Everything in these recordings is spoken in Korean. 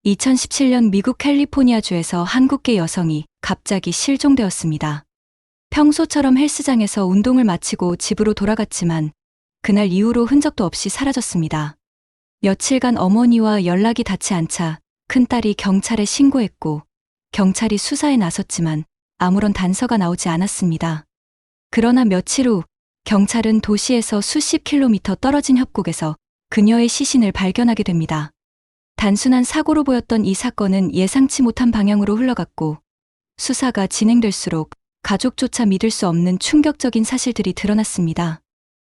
2017년 미국 캘리포니아주에서 한국계 여성이 갑자기 실종되었습니다. 평소처럼 헬스장에서 운동을 마치고 집으로 돌아갔지만 그날 이후로 흔적도 없이 사라졌습니다. 며칠간 어머니와 연락이 닿지 않자 큰딸이 경찰에 신고했고 경찰이 수사에 나섰지만 아무런 단서가 나오지 않았습니다. 그러나 며칠 후 경찰은 도시에서 수십 킬로미터 떨어진 협곡에서 그녀의 시신을 발견하게 됩니다. 단순한 사고로 보였던 이 사건은 예상치 못한 방향으로 흘러갔고 수사가 진행될수록 가족조차 믿을 수 없는 충격적인 사실들이 드러났습니다.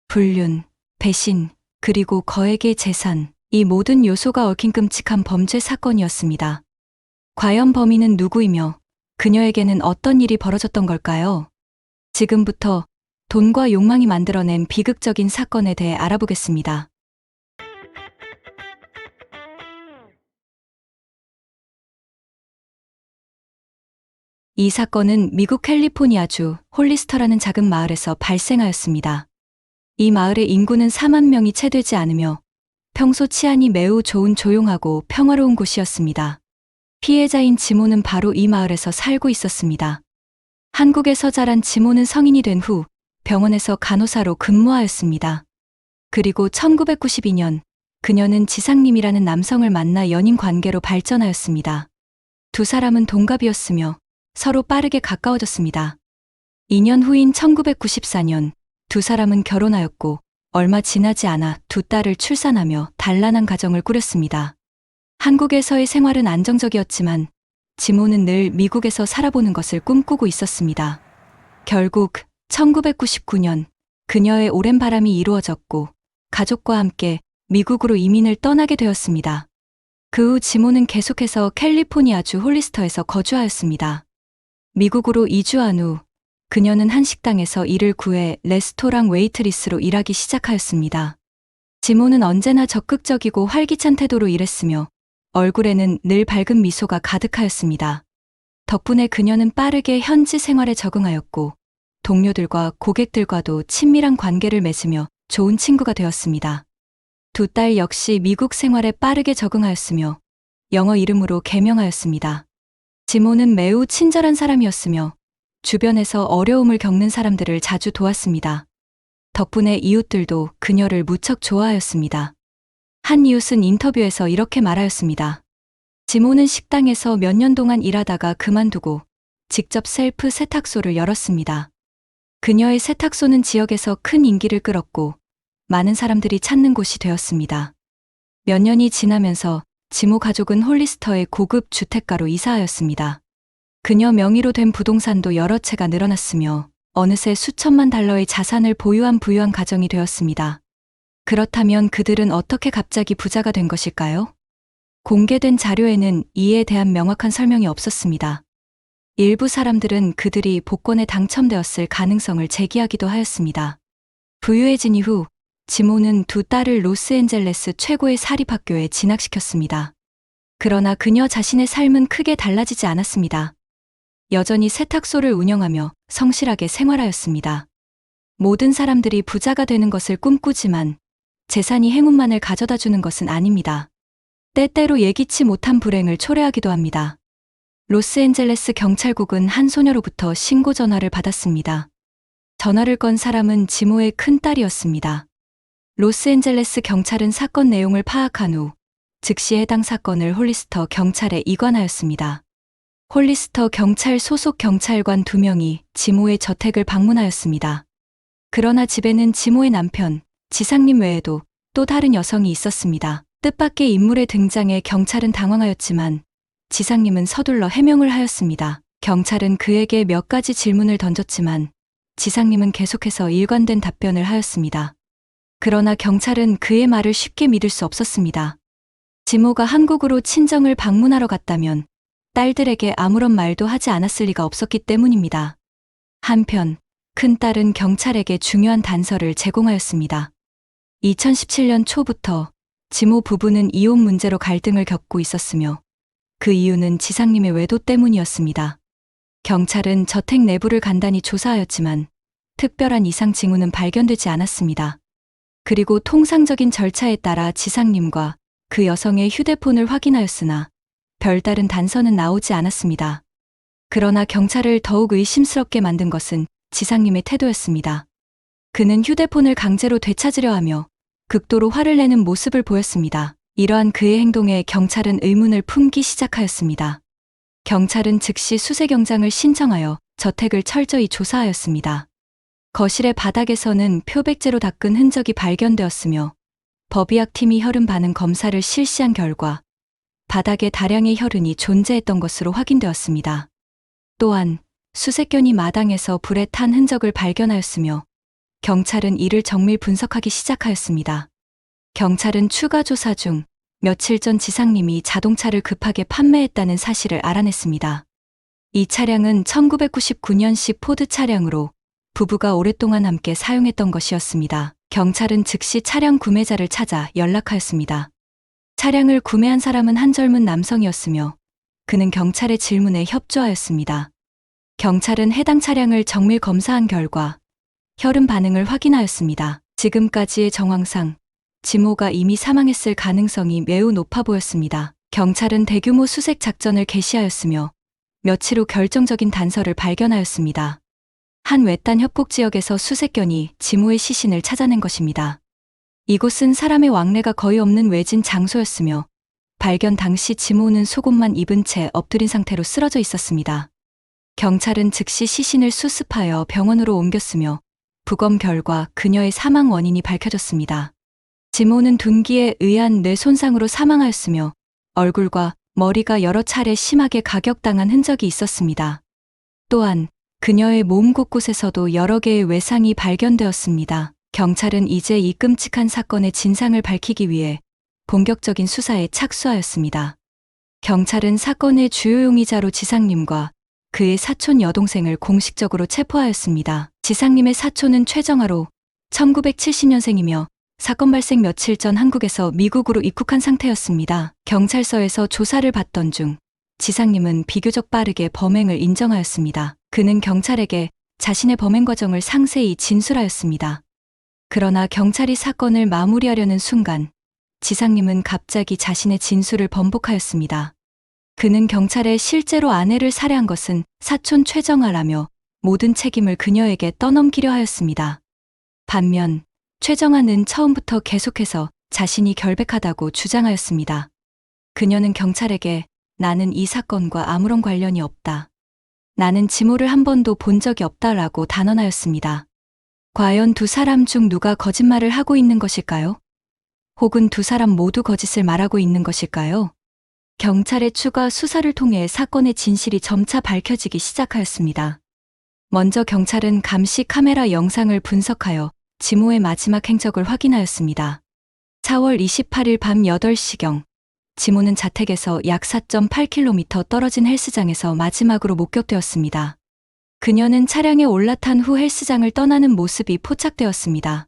불륜, 배신, 그리고 거액의 재산, 이 모든 요소가 얽힌 끔찍한 범죄 사건이었습니다. 과연 범인은 누구이며 그녀에게는 어떤 일이 벌어졌던 걸까요? 지금부터 돈과 욕망이 만들어낸 비극적인 사건에 대해 알아보겠습니다. 이 사건은 미국 캘리포니아주 홀리스터라는 작은 마을에서 발생하였습니다. 이 마을의 인구는 4만 명이 채 되지 않으며 평소 치안이 매우 좋은 조용하고 평화로운 곳이었습니다. 피해자인 지모는 바로 이 마을에서 살고 있었습니다. 한국에서 자란 지모는 성인이 된 후 병원에서 간호사로 근무하였습니다. 그리고 1992년 그녀는 지상님이라는 남성을 만나 연인 관계로 발전하였습니다. 두 사람은 동갑이었으며 서로 빠르게 가까워졌습니다. 2년 후인 1994년 두 사람은 결혼하였고 얼마 지나지 않아 두 딸을 출산하며 단란한 가정을 꾸렸습니다. 한국에서의 생활은 안정적이었지만 지모는 늘 미국에서 살아보는 것을 꿈꾸고 있었습니다. 결국 1999년 그녀의 오랜 바람이 이루어졌고 가족과 함께 미국으로 이민을 떠나게 되었습니다. 그 후 지모는 계속해서 캘리포니아주 홀리스터에서 거주하였습니다. 미국으로 이주한 후 그녀는 한 식당에서 일을 구해 레스토랑 웨이트리스로 일하기 시작하였습니다. 지모는 언제나 적극적이고 활기찬 태도로 일했으며 얼굴에는 늘 밝은 미소가 가득하였습니다. 덕분에 그녀는 빠르게 현지 생활에 적응하였고 동료들과 고객들과도 친밀한 관계를 맺으며 좋은 친구가 되었습니다. 두 딸 역시 미국 생활에 빠르게 적응하였으며 영어 이름으로 개명하였습니다. 지모는 매우 친절한 사람이었으며 주변에서 어려움을 겪는 사람들을 자주 도왔습니다. 덕분에 이웃들도 그녀를 무척 좋아하였습니다. 한 이웃은 인터뷰에서 이렇게 말하였습니다. 지모는 식당에서 몇 년 동안 일하다가 그만두고 직접 셀프 세탁소를 열었습니다. 그녀의 세탁소는 지역에서 큰 인기를 끌었고 많은 사람들이 찾는 곳이 되었습니다. 몇 년이 지나면서 지모 가족은 홀리스터의 고급 주택가로 이사하였습니다. 그녀 명의로 된 부동산도 여러 채가 늘어났으며 어느새 수천만 달러의 자산을 보유한 부유한 가정이 되었습니다. 그렇다면 그들은 어떻게 갑자기 부자가 된 것일까요? 공개된 자료에는 이에 대한 명확한 설명이 없었습니다. 일부 사람들은 그들이 복권에 당첨되었을 가능성을 제기하기도 하였습니다. 부유해진 이후 지모는 두 딸을 로스앤젤레스 최고의 사립학교에 진학시켰습니다. 그러나 그녀 자신의 삶은 크게 달라지지 않았습니다. 여전히 세탁소를 운영하며 성실하게 생활하였습니다. 모든 사람들이 부자가 되는 것을 꿈꾸지만 재산이 행운만을 가져다 주는 것은 아닙니다. 때때로 예기치 못한 불행을 초래하기도 합니다. 로스앤젤레스 경찰국은 한 소녀로부터 신고 전화를 받았습니다. 전화를 건 사람은 지모의 큰딸이었습니다. 로스앤젤레스 경찰은 사건 내용을 파악한 후 즉시 해당 사건을 홀리스터 경찰에 이관하였습니다. 홀리스터 경찰 소속 경찰관 2명이 지모의 저택을 방문하였습니다. 그러나 집에는 지모의 남편, 지상님 외에도 또 다른 여성이 있었습니다. 뜻밖의 인물의 등장에 경찰은 당황하였지만 지상님은 서둘러 해명을 하였습니다. 경찰은 그에게 몇 가지 질문을 던졌지만 지상님은 계속해서 일관된 답변을 하였습니다. 그러나 경찰은 그의 말을 쉽게 믿을 수 없었습니다. 지모가 한국으로 친정을 방문하러 갔다면 딸들에게 아무런 말도 하지 않았을 리가 없었기 때문입니다. 한편 큰딸은 경찰에게 중요한 단서를 제공하였습니다. 2017년 초부터 지모 부부는 이혼 문제로 갈등을 겪고 있었으며 그 이유는 지상님의 외도 때문이었습니다. 경찰은 저택 내부를 간단히 조사하였지만 특별한 이상 징후는 발견되지 않았습니다. 그리고 통상적인 절차에 따라 지상님과 그 여성의 휴대폰을 확인하였으나 별다른 단서는 나오지 않았습니다. 그러나 경찰을 더욱 의심스럽게 만든 것은 지상님의 태도였습니다. 그는 휴대폰을 강제로 되찾으려 하며 극도로 화를 내는 모습을 보였습니다. 이러한 그의 행동에 경찰은 의문을 품기 시작하였습니다. 경찰은 즉시 수색영장을 신청하여 저택을 철저히 조사하였습니다. 거실의 바닥에서는 표백제로 닦은 흔적이 발견되었으며 법의학팀이 혈흔 반응 검사를 실시한 결과 바닥에 다량의 혈흔이 존재했던 것으로 확인되었습니다. 또한 수색견이 마당에서 불에 탄 흔적을 발견하였으며 경찰은 이를 정밀 분석하기 시작하였습니다. 경찰은 추가 조사 중 며칠 전 지상님이 자동차를 급하게 판매했다는 사실을 알아냈습니다. 이 차량은 1999년식 포드 차량으로 부부가 오랫동안 함께 사용했던 것이었습니다. 경찰은 즉시 차량 구매자를 찾아 연락하였습니다. 차량을 구매한 사람은 한 젊은 남성이었으며 그는 경찰의 질문에 협조하였습니다. 경찰은 해당 차량을 정밀 검사한 결과 혈흔 반응을 확인하였습니다. 지금까지의 정황상 지모가 이미 사망했을 가능성이 매우 높아 보였습니다. 경찰은 대규모 수색 작전을 개시하였으며 며칠 후 결정적인 단서를 발견하였습니다. 한 외딴 협곡 지역에서 수색견이 지모의 시신을 찾아낸 것입니다. 이곳은 사람의 왕래가 거의 없는 외진 장소였으며 발견 당시 지모는 속옷만 입은 채 엎드린 상태로 쓰러져 있었습니다. 경찰은 즉시 시신을 수습하여 병원으로 옮겼으며 부검 결과 그녀의 사망 원인이 밝혀졌습니다. 지모는 둔기에 의한 뇌 손상으로 사망하였으며 얼굴과 머리가 여러 차례 심하게 가격당한 흔적이 있었습니다. 또한 그녀의 몸 곳곳에서도 여러 개의 외상이 발견되었습니다. 경찰은 이제 이 끔찍한 사건의 진상을 밝히기 위해 본격적인 수사에 착수하였습니다. 경찰은 사건의 주요 용의자로 지상님과 그의 사촌 여동생을 공식적으로 체포하였습니다. 지상님의 사촌은 최정아로 1970년생이며 사건 발생 며칠 전 한국에서 미국으로 입국한 상태였습니다. 경찰서에서 조사를 받던 중 지상님은 비교적 빠르게 범행을 인정하였습니다. 그는 경찰에게 자신의 범행 과정을 상세히 진술하였습니다. 그러나 경찰이 사건을 마무리하려는 순간 지상님은 갑자기 자신의 진술을 번복하였습니다. 그는 경찰에 실제로 아내를 살해한 것은 사촌 최정아라며 모든 책임을 그녀에게 떠넘기려 하였습니다. 반면 최정아는 처음부터 계속해서 자신이 결백하다고 주장하였습니다. 그녀는 경찰에게 나는 이 사건과 아무런 관련이 없다. 나는 지모를 한 번도 본 적이 없다라고 단언하였습니다. 과연 두 사람 중 누가 거짓말을 하고 있는 것일까요? 혹은 두 사람 모두 거짓을 말하고 있는 것일까요? 경찰의 추가 수사를 통해 사건의 진실이 점차 밝혀지기 시작하였습니다. 먼저 경찰은 감시 카메라 영상을 분석하여 지모의 마지막 행적을 확인하였습니다. 4월 28일 밤 8시경 지모는 자택에서 약 4.8km 떨어진 헬스장에서 마지막으로 목격되었습니다. 그녀는 차량에 올라탄 후 헬스장을 떠나는 모습이 포착되었습니다.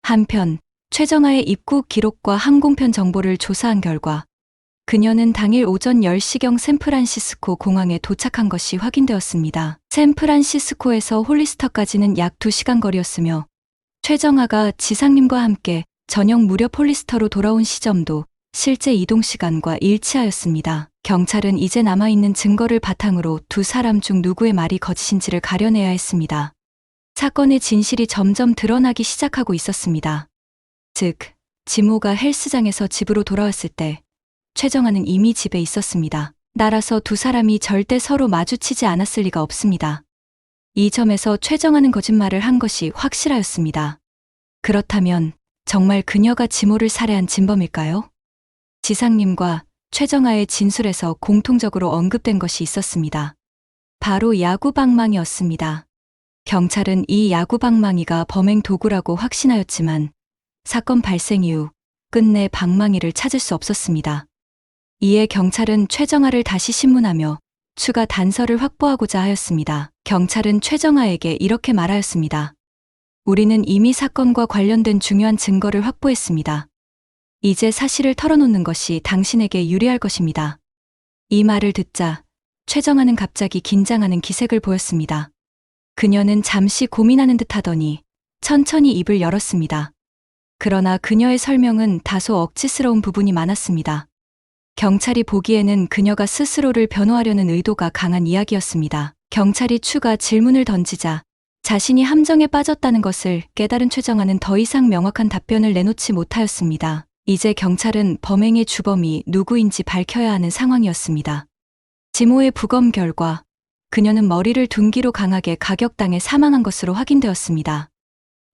한편 최정아의 입국 기록과 항공편 정보를 조사한 결과 그녀는 당일 오전 10시경 샌프란시스코 공항에 도착한 것이 확인되었습니다. 샌프란시스코에서 홀리스터까지는 약 2시간 거리였으며 최정아가 지상님과 함께 저녁 무렵 홀리스터로 돌아온 시점도 실제 이동 시간과 일치하였습니다. 경찰은 이제 남아있는 증거를 바탕으로 두 사람 중 누구의 말이 거짓인지를 가려내야 했습니다. 사건의 진실이 점점 드러나기 시작하고 있었습니다. 즉, 지모가 헬스장에서 집으로 돌아왔을 때 최정아는 이미 집에 있었습니다. 따라서 두 사람이 절대 서로 마주치지 않았을 리가 없습니다. 이 점에서 최정아는 거짓말을 한 것이 확실하였습니다. 그렇다면 정말 그녀가 지모를 살해한 진범일까요? 지상님과 최정아의 진술에서 공통적으로 언급된 것이 있었습니다. 바로 야구방망이였습니다. 경찰은 이 야구방망이가 범행 도구라고 확신하였지만 사건 발생 이후 끝내 방망이를 찾을 수 없었습니다. 이에 경찰은 최정아를 다시 신문하며 추가 단서를 확보하고자 하였습니다. 경찰은 최정아에게 이렇게 말하였습니다. 우리는 이미 사건과 관련된 중요한 증거를 확보했습니다. 이제 사실을 털어놓는 것이 당신에게 유리할 것입니다. 이 말을 듣자 최정아는 갑자기 긴장하는 기색을 보였습니다. 그녀는 잠시 고민하는 듯 하더니 천천히 입을 열었습니다. 그러나 그녀의 설명은 다소 억지스러운 부분이 많았습니다. 경찰이 보기에는 그녀가 스스로를 변호하려는 의도가 강한 이야기였습니다. 경찰이 추가 질문을 던지자 자신이 함정에 빠졌다는 것을 깨달은 최정아는 더 이상 명확한 답변을 내놓지 못하였습니다. 이제 경찰은 범행의 주범이 누구인지 밝혀야 하는 상황이었습니다. 지모의 부검 결과 그녀는 머리를 둔기로 강하게 가격당해 사망한 것으로 확인되었습니다.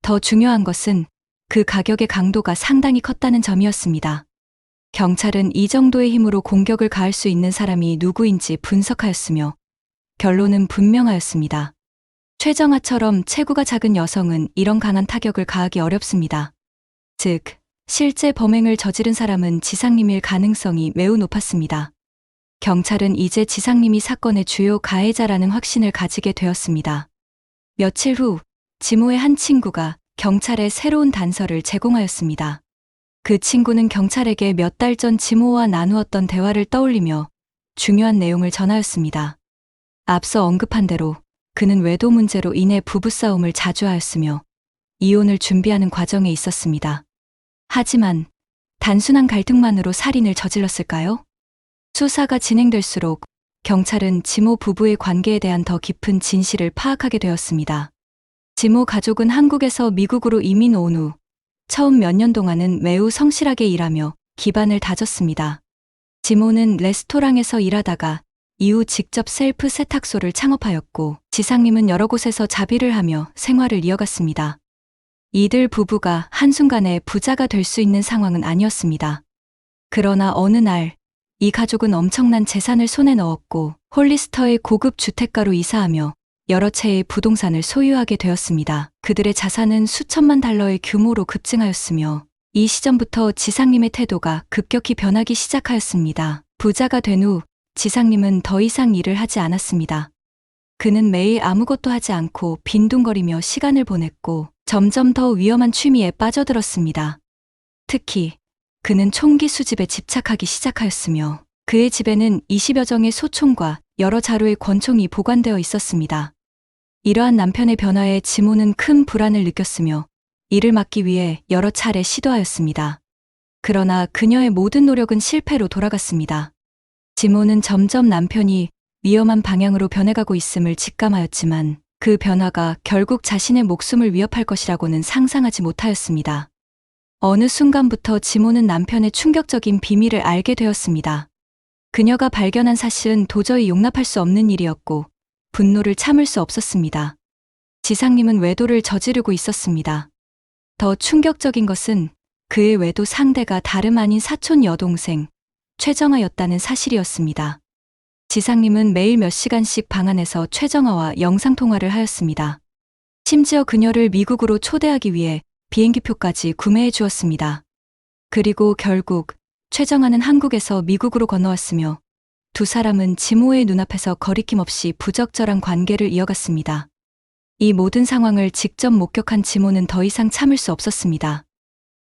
더 중요한 것은 그 가격의 강도가 상당히 컸다는 점이었습니다. 경찰은 이 정도의 힘으로 공격을 가할 수 있는 사람이 누구인지 분석하였으며 결론은 분명하였습니다. 최정아처럼 체구가 작은 여성은 이런 강한 타격을 가하기 어렵습니다. 즉, 실제 범행을 저지른 사람은 지상님일 가능성이 매우 높았습니다. 경찰은 이제 지상님이 사건의 주요 가해자라는 확신을 가지게 되었습니다. 며칠 후 지모의 한 친구가 경찰에 새로운 단서를 제공하였습니다. 그 친구는 경찰에게 몇 달 전 지모와 나누었던 대화를 떠올리며 중요한 내용을 전하였습니다. 앞서 언급한 대로 그는 외도 문제로 인해 부부싸움을 자주 하였으며 이혼을 준비하는 과정에 있었습니다. 하지만 단순한 갈등만으로 살인을 저질렀을까요? 수사가 진행될수록 경찰은 지모 부부의 관계에 대한 더 깊은 진실을 파악하게 되었습니다. 지모 가족은 한국에서 미국으로 이민 온 후 처음 몇 년 동안은 매우 성실하게 일하며 기반을 다졌습니다. 지모는 레스토랑에서 일하다가 이후 직접 셀프 세탁소를 창업하였고 지상님은 여러 곳에서 자비를 하며 생활을 이어갔습니다. 이들 부부가 한순간에 부자가 될 수 있는 상황은 아니었습니다. 그러나 어느 날 이 가족은 엄청난 재산을 손에 넣었고 홀리스터의 고급 주택가로 이사하며 여러 채의 부동산을 소유하게 되었습니다. 그들의 자산은 수천만 달러의 규모로 급증하였으며 이 시점부터 지상님의 태도가 급격히 변하기 시작하였습니다. 부자가 된 후 지상님은 더 이상 일을 하지 않았습니다. 그는 매일 아무것도 하지 않고 빈둥거리며 시간을 보냈고 점점 더 위험한 취미에 빠져들었습니다. 특히 그는 총기 수집에 집착하기 시작하였으며 그의 집에는 20여 정의 소총과 여러 자루의 권총이 보관되어 있었습니다. 이러한 남편의 변화에 지모는 큰 불안을 느꼈으며 이를 막기 위해 여러 차례 시도하였습니다. 그러나 그녀의 모든 노력은 실패로 돌아갔습니다. 지모는 점점 남편이 위험한 방향으로 변해가고 있음을 직감하였지만 그 변화가 결국 자신의 목숨을 위협할 것이라고는 상상하지 못하였습니다. 어느 순간부터 지모는 남편의 충격적인 비밀을 알게 되었습니다. 그녀가 발견한 사실은 도저히 용납할 수 없는 일이었고 분노를 참을 수 없었습니다. 지상님은 외도를 저지르고 있었습니다. 더 충격적인 것은 그의 외도 상대가 다름 아닌 사촌 여동생 최정아였다는 사실이었습니다. 지상님은 매일 몇 시간씩 방 안에서 최정아와 영상통화를 하였습니다. 심지어 그녀를 미국으로 초대하기 위해 비행기표까지 구매해 주었습니다. 그리고 결국 최정아는 한국에서 미국으로 건너왔으며 두 사람은 지모의 눈앞에서 거리낌 없이 부적절한 관계를 이어갔습니다. 이 모든 상황을 직접 목격한 지모는 더 이상 참을 수 없었습니다.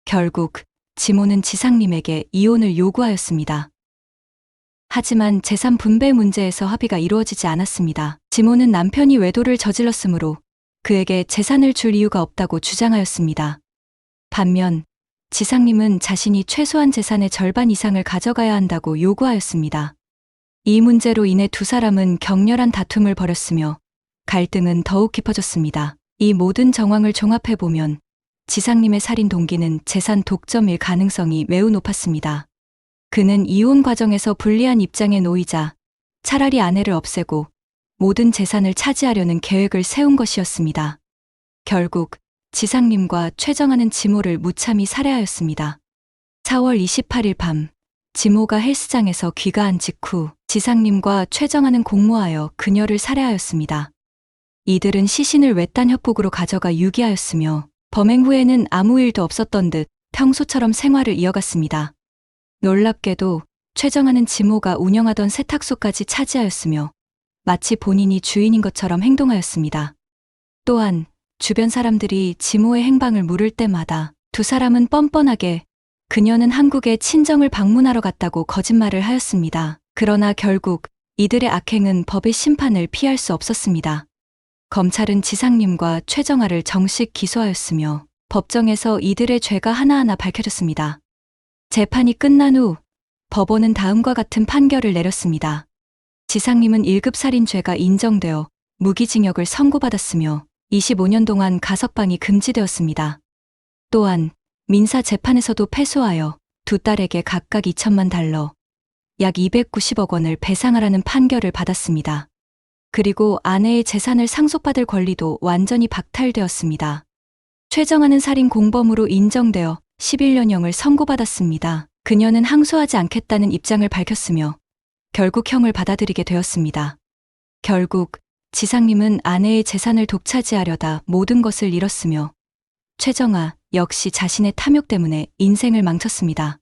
결국 지모는 지상님에게 이혼을 요구하였습니다. 하지만 재산 분배 문제에서 합의가 이루어지지 않았습니다. 지모는 남편이 외도를 저질렀으므로 그에게 재산을 줄 이유가 없다고 주장하였습니다. 반면 지상님은 자신이 최소한 재산의 절반 이상을 가져가야 한다고 요구하였습니다. 이 문제로 인해 두 사람은 격렬한 다툼을 벌였으며 갈등은 더욱 깊어졌습니다. 이 모든 정황을 종합해보면 지상님의 살인 동기는 재산 독점일 가능성이 매우 높았습니다. 그는 이혼 과정에서 불리한 입장에 놓이자 차라리 아내를 없애고 모든 재산을 차지하려는 계획을 세운 것이었습니다. 결국 지상님과 최정아는 지모를 무참히 살해하였습니다. 4월 28일 밤 지모가 헬스장에서 귀가한 직후 지상님과 최정아는 공모하여 그녀를 살해하였습니다. 이들은 시신을 외딴 협곡으로 가져가 유기하였으며 범행 후에는 아무 일도 없었던 듯 평소처럼 생활을 이어갔습니다. 놀랍게도 최정아는 지모가 운영하던 세탁소까지 차지하였으며 마치 본인이 주인인 것처럼 행동하였습니다. 또한 주변 사람들이 지모의 행방을 물을 때마다 두 사람은 뻔뻔하게 그녀는 한국에 친정을 방문하러 갔다고 거짓말을 하였습니다. 그러나 결국 이들의 악행은 법의 심판을 피할 수 없었습니다. 검찰은 지상님과 최정아를 정식 기소하였으며 법정에서 이들의 죄가 하나하나 밝혀졌습니다. 재판이 끝난 후 법원은 다음과 같은 판결을 내렸습니다. 지상님은 1급 살인죄가 인정되어 무기징역을 선고받았으며 25년 동안 가석방이 금지되었습니다. 또한 민사 재판에서도 패소하여 두 딸에게 각각 2천만 달러, 약 290억 원을 배상하라는 판결을 받았습니다. 그리고 아내의 재산을 상속받을 권리도 완전히 박탈되었습니다. 최정아는 살인 공범으로 인정되어 11년형을 선고받았습니다. 그녀는 항소하지 않겠다는 입장을 밝혔으며 결국 형을 받아들이게 되었습니다. 결국 지상님은 아내의 재산을 독차지하려다 모든 것을 잃었으며 최정아 역시 자신의 탐욕 때문에 인생을 망쳤습니다.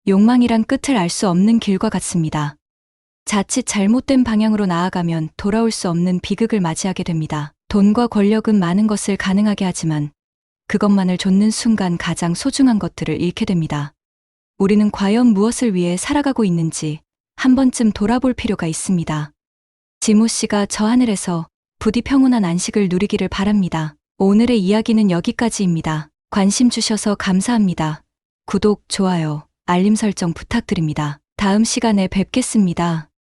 욕망이란 끝을 알 수 없는 길과 같습니다. 자칫 잘못된 방향으로 나아가면 돌아올 수 없는 비극을 맞이하게 됩니다. 돈과 권력은 많은 것을 가능하게 하지만 그것만을 좇는 순간 가장 소중한 것들을 잃게 됩니다. 우리는 과연 무엇을 위해 살아가고 있는지 한 번쯤 돌아볼 필요가 있습니다. 지모 씨가 저 하늘에서 부디 평온한 안식을 누리기를 바랍니다. 오늘의 이야기는 여기까지입니다. 관심 주셔서 감사합니다. 구독, 좋아요, 알림 설정 부탁드립니다. 다음 시간에 뵙겠습니다.